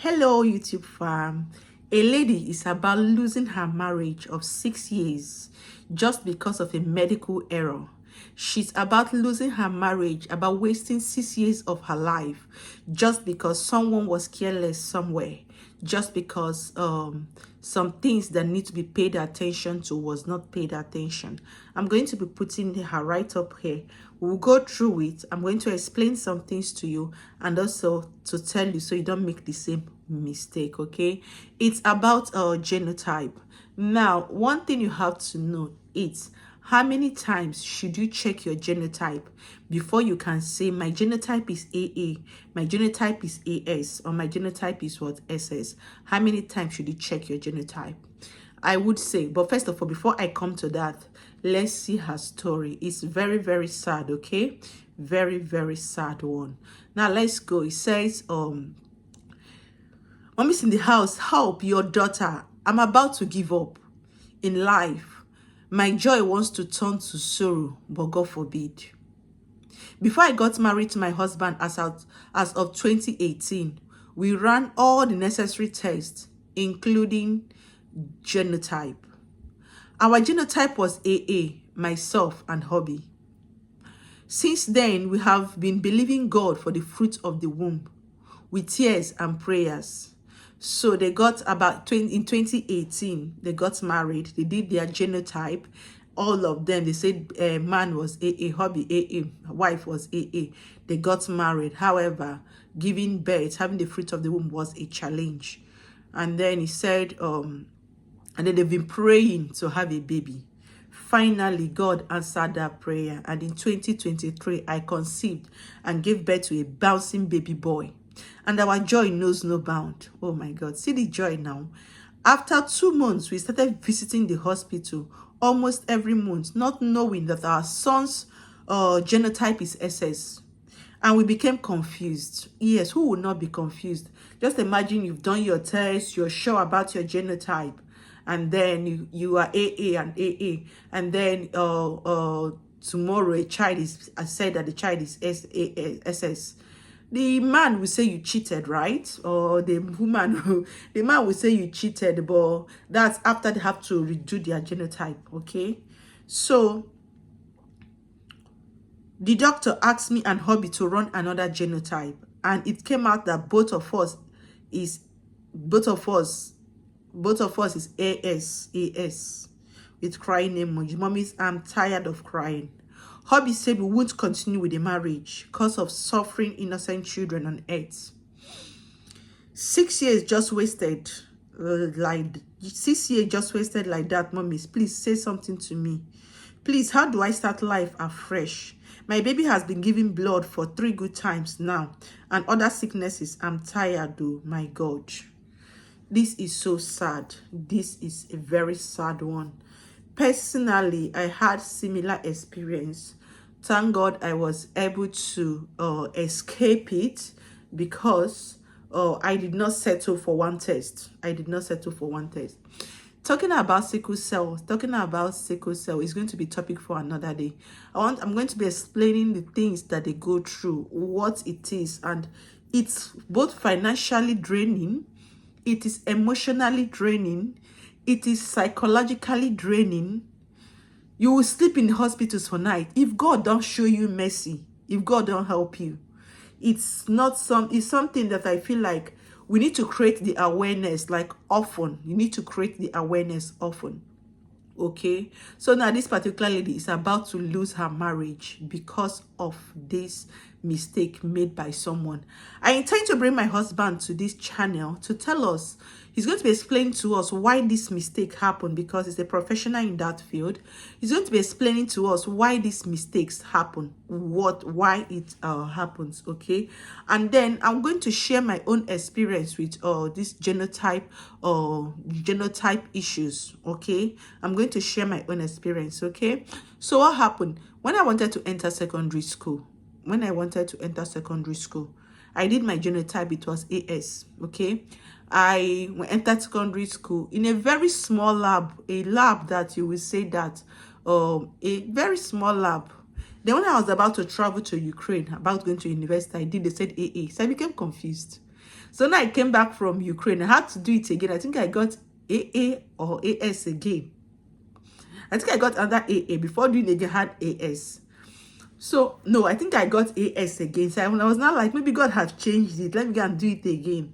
Hello, YouTube fam. A lady is about losing her marriage of 6 years just because of a medical error. She's about losing her marriage, about wasting 6 years of her life just because someone was careless somewhere, just because some things that need to be paid attention to was not paid attention. I'm going to be putting her right up here. We'll go through it. I'm going to explain some things to you and also to tell you so you don't make the same mistake, okay? It's about genotype. Now, one thing you have to know is how many times should you check your genotype before you can say my genotype is AA, my genotype is AS, or my genotype is what? SS. How many times should you check your genotype? I would say, but first of all, before I come to that, let's see her story. It's very, very sad, okay? Very, very sad one. Now let's go. It says, Mommy's in the house, help your daughter. I'm about to give up in life. My joy wants to turn to sorrow, but God forbid. Before I got married to my husband as of 2018, we ran all the necessary tests, including genotype. Our genotype was AA, myself and hubby. Since then, we have been believing God for the fruit of the womb with tears and prayers. So they got in 2018, they got married. They did their genotype. All of them, they said man was AA, hubby AA, wife was AA. They got married. However, giving birth, having the fruit of the womb was a challenge. And then he said, and then they've been praying to have a baby. Finally, God answered that prayer. And in 2023, I conceived and gave birth to a bouncing baby boy. And our joy knows no bound. Oh my God, see the joy now. After 2 months, we started visiting the hospital almost every month, not knowing that our son's genotype is SS. And we became confused. Yes, who would not be confused? Just imagine you've done your test, you're sure about your genotype, and then you are AA and AA, and then tomorrow a child is said that the child is SS. The man will say you cheated, right? Or the man will say you cheated, but that's after they have to redo their genotype, okay? So the doctor asked me and hubby to run another genotype, and it came out that both of us is AS with crying emoji. Mommies, I'm tired of crying. Hubby said we won't continue with the marriage because of suffering innocent children on earth. 6 years just wasted, like 6 years just wasted like that. Mommies, please say something to me. Please, how do I start life afresh? My baby has been giving blood for 3 good times now, and other sicknesses. I'm tired though, my God. This is so sad. This is a very sad one. Personally, I had similar experience. Thank God I was able to escape it because I did not settle for one test. I did not settle for one test. Talking about sickle cell is going to be topic for another day. I'm going to be explaining the things that they go through, what it is, and it's both financially draining, it is emotionally draining, it is psychologically draining. You will sleep in the hospitals for night if God don't show you mercy, if God don't help you. It's something that I feel like we need to create the awareness, like often. You need to create the awareness often. Okay, so now this particular lady is about to lose her marriage because of this mistake made by someone. I intend to bring my husband to this channel to tell us, he's going to be explaining to us why this mistake happened, because he's a professional in that field. He's going to be explaining to us why these mistakes happen, why it happens, okay? And then I'm going to share my own experience with this genotype issues, okay? I'm going to share my own experience, okay? So what happened when I wanted to enter secondary school? I did my genotype. It was AS, okay? I entered secondary school in a very small lab, a lab that you will say that a very small lab. Then when I was about to travel to Ukraine, about going to university, they said AA. So I became confused. So now I came back from Ukraine. I had to do it again. I think I got AA or AS again. I think I got another AA. Before doing it again, I had AS. So no, I think I got AS again. So I was now like, maybe God have changed it. Let me go and do it again.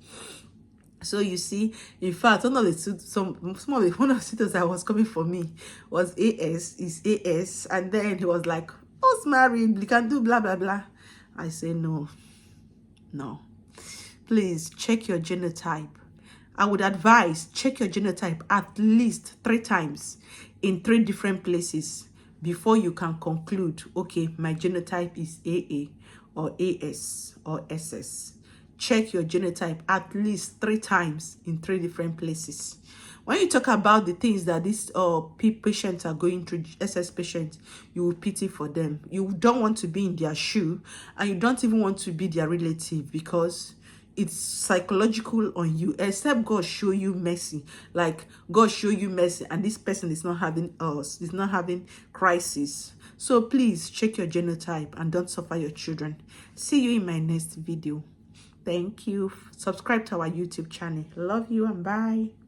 So you see, in fact, one of the tutors that was coming for me was AS, and then he was like, "I was married, you can do blah blah blah." I say no. Please check your genotype. I would advise check your genotype at least 3 times in 3 different places before you can conclude, okay, my genotype is AA or AS or SS. Check your genotype at least 3 times in 3 different places. When you talk about the things that these patients are going through, SS patients, you will pity for them. You don't want to be in their shoe, and you don't even want to be their relative, because it's psychological on you, except God show you mercy. Like God show you mercy, and this person is not having crisis. So please check your genotype and don't suffer your children. See you in my next video. Thank you. Subscribe to our YouTube channel. Love you and bye.